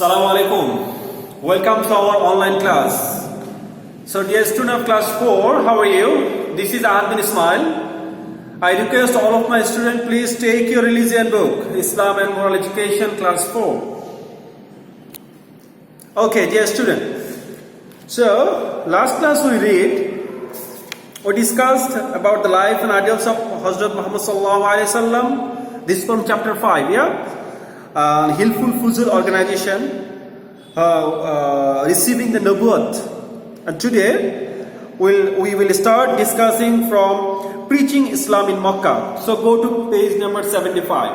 Assalamu alaikum. Welcome to our online class. So dear student of class 4, how are you? This is Ahad bin Ismail. I request all of my students, please take your religion book, Islam and Moral Education class 4. Okay, dear student. So last class we discussed about the life and ideals of Hazrat Muhammad sallallahu alaihi wasallam. This is from chapter 5, yeah? Hilful Fuzul organization receiving the Nubuwwat, and today we will start discussing from preaching Islam in Makkah. So go to page number 75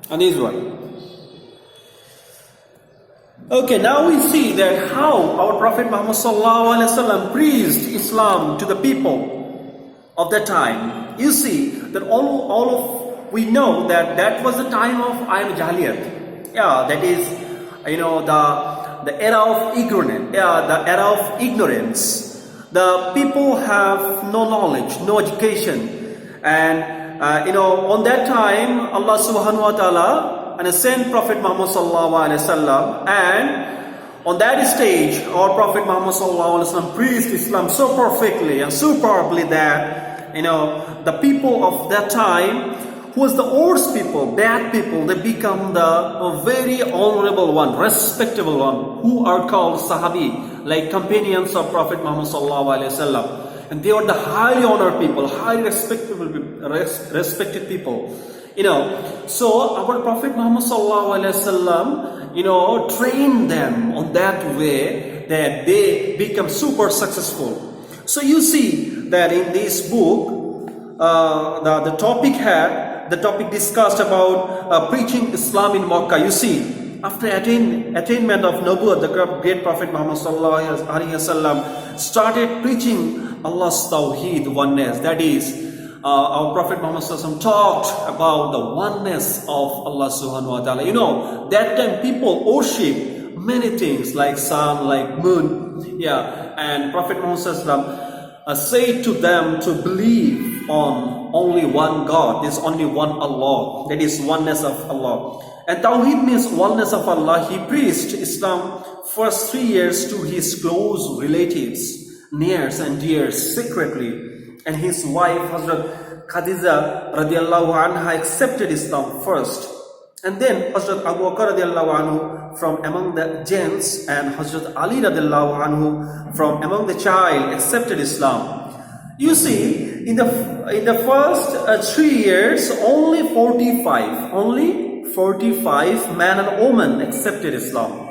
and this one. Okay, now we see that how our Prophet Muhammad sallallahu alaihi wasallam preached Islam to the people of that time. You see that we know that was the time of Ayyam Jahiliyat. Yeah, that is, the era of ignorance. Yeah, the era of ignorance. The people have no knowledge, no education, and on that time, Allah Subhanahu wa Taala and sent Prophet Muhammad sallallahu alaihi wasallam, and on that stage, our Prophet Muhammad sallallahu alaihi wasallam preached Islam so perfectly and superbly that the people of that time, who was the worst people, bad people, they become the very honorable one, respectable one, who are called Sahabi, like companions of Prophet Muhammad sallallahu alaihi wasallam. And they are the highly honored people, highly respected people. So our Prophet Muhammad sallallahu alaihi wasallam, trained them on that way that they become super successful. So you see that in this book, the topic discussed about preaching Islam in Makkah. You see, after attainment of Nubuwwat, the great Prophet Muhammad sallallahu alaihi wasallam started preaching Allah's Tawheed, oneness. That is, our Prophet Muhammad sallallahu alaihi wasallam talked about the oneness of Allah subhanahu wa ta'ala. That time people worship many things like sun, like moon. Yeah, and Prophet Muhammad sallallahu alaihi wasallam said to them to believe on only one God. There's only one Allah. That is oneness of Allah. And Tawheed means oneness of Allah. He preached Islam first 3 years to his close relatives, nears and dears, secretly. And his wife Hazrat Khadija radiallahu anha accepted Islam first. And then Hazrat Abu Bakr radiallahu anhu from among the gents, and Hazrat Ali radiallahu anhu from among the child accepted Islam. You see, in the first 3 years, only 45 men and women accepted Islam.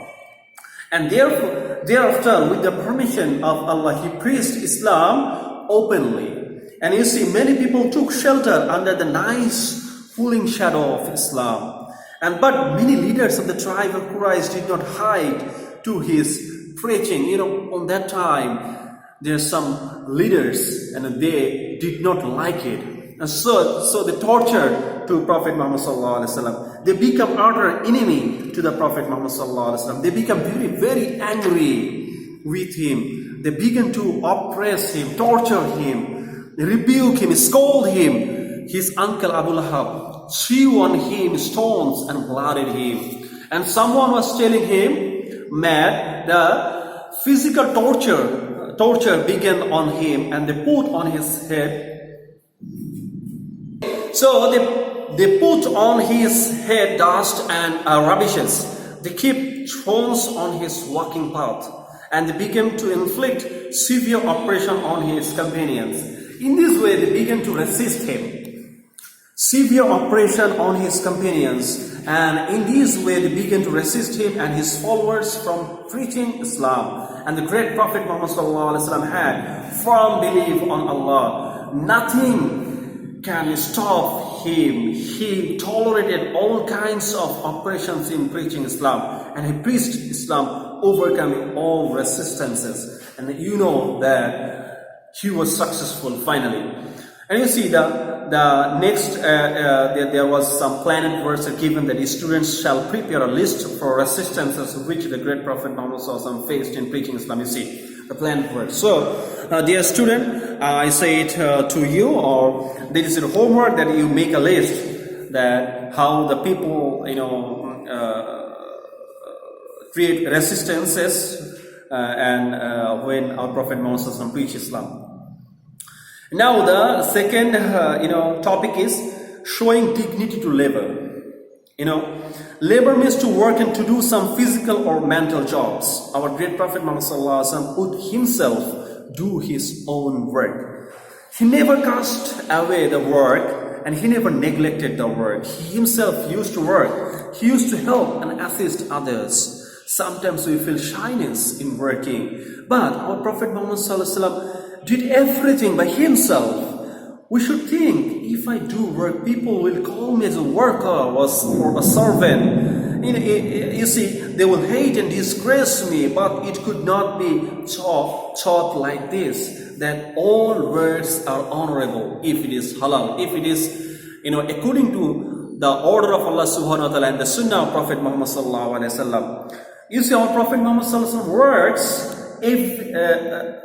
And thereafter, with the permission of Allah, he preached Islam openly. And you see, many people took shelter under the nice, cooling shadow of Islam. But many leaders of the tribe of Quraysh did not hide to his preaching. On that time, there's some leaders and they did not like it. And so they tortured to Prophet Muhammad sallallahu alaihi wasallam. They become utter enemy to the Prophet Muhammad sallallahu alaihi wasallam. They become very, very angry with him. They began to oppress him, torture him, rebuke him, scold him. His uncle Abu Lahab threw on him stones and blooded him. And someone was telling him that the physical torture began on him, and they put on his head. So they put on his head dust and rubbishes. They keep thorns on his walking path, and they began to inflict severe oppression on his companions. In this way, they began to resist him. Severe oppression on his companions, and in this way they began to resist him and his followers from preaching Islam. And the great Prophet Muhammad sallallahu alaihi wasallam had firm belief on Allah. Nothing can stop him. He tolerated all kinds of oppressions in preaching Islam, and he preached Islam, overcoming all resistances. And that he was successful finally. And you see the next, there was some planet verse given that students shall prepare a list for resistances which the great Prophet Muhammad faced in preaching Islam. You see the planet verse. So, dear student, I say it to you, or this is the homework that you make a list that how the people, create resistances and when our Prophet Muhammad preached Islam. Now the second topic is showing dignity to labor. Labor means to work and to do some physical or mental jobs. Our great Prophet Muhammad would himself do his own work. He never cast away the work and he never neglected the work. He himself used to work. He used to help and assist others. Sometimes we feel shyness in working, but our Prophet Muhammad did everything by himself. We should think, if I do work, people will call me as a worker or a servant. You see, they will hate and disgrace me, but it could not be taught like this, that all words are honorable if it is halal, if it is, according to the order of Allah subhanahu wa ta'ala and the sunnah of Prophet Muhammad sallallahu alaihi wasallam. You see, our Prophet Muhammad sallallahu alaihi wasallam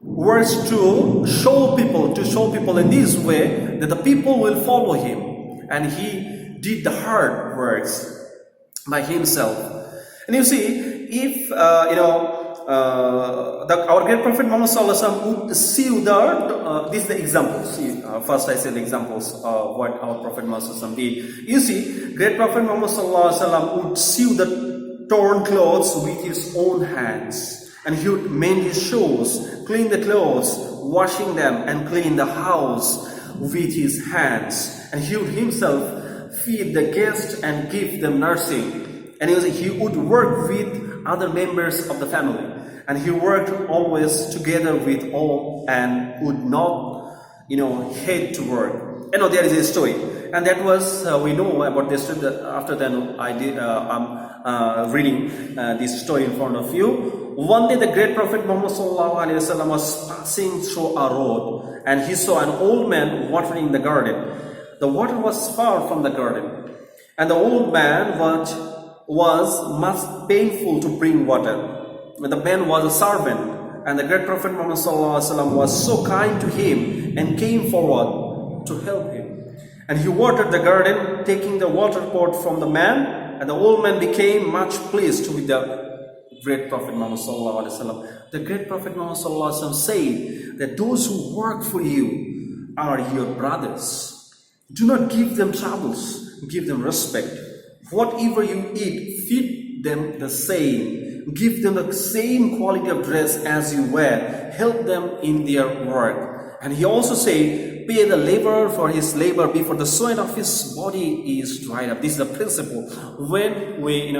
words to show people in this way that the people will follow him, and he did the hard works by himself. And you see, if our great Prophet Muhammad would see this is the example. See, first I said the examples of what our Prophet Muhammad did. You see, great Prophet Muhammad would sew the torn clothes with his own hands. And he would mend his shoes, clean the clothes, washing them, and clean the house with his hands. And he would himself feed the guests and give them nursing. And he would work with other members of the family. And he worked always together with all and would not, hate to work. There is a story. And that was, we know about this story. After then, I'm reading this story in front of you. One day, the great Prophet Muhammad was passing through a road, and he saw an old man watering the garden. The water was far from the garden, and the old man was much painful to bring water. The man was a servant, and the great Prophet Muhammad was so kind to him and came forward to help him. And he watered the garden, taking the water pot from the man, and the old man became much pleased with the great Prophet Muhammad sallallahu alaihi wasallam. The great Prophet Muhammad sallallahu alaihi wasallam said that those who work for you are your brothers. Do not give them troubles, give them respect. Whatever you eat, feed them the same. Give them the same quality of dress as you wear. Help them in their work. And he also said, pay the laborer for his labor before the sweat of his body is dried up. This is the principle. When we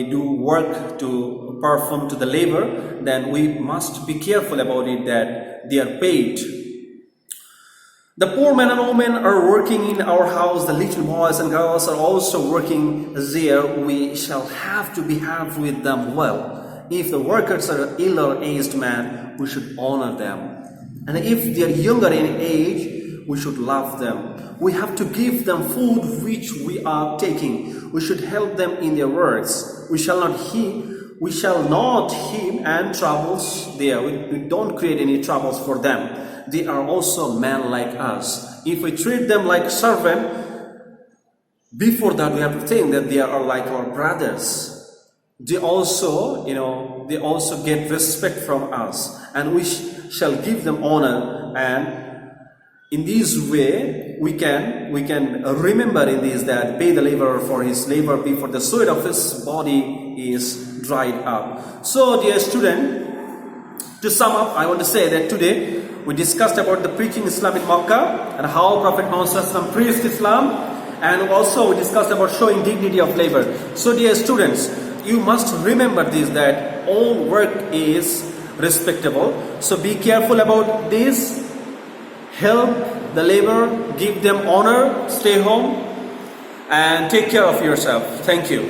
do work to perform to the labor, then we must be careful about it that they are paid. The poor men and women are working in our house. The little boys and girls are also working there. We shall have to behave with them well. If the workers are ill or aged men, we should honor them. And if they are younger in age, we should love them. We have to give them food which we are taking. We should help them in their works. We shall not heap and troubles there. We don't create any troubles for them. They are also men like us. If we treat them like servants, before that we have to think that they are like our brothers. They also, get respect from us, and we shall give them honor. And in this way, we can remember in this that pay the laborer for his labor before the sweat of his body is dried up. So, dear student, to sum up, I want to say that today we discussed about the preaching Islam in Makkah and how Prophet Muhammad preached Islam, and also we discussed about showing dignity of labor. So, dear students, you must remember this, that all work is respectable. So be careful about this. Help the labor, give them honor, stay home, and take care of yourself. Thank you.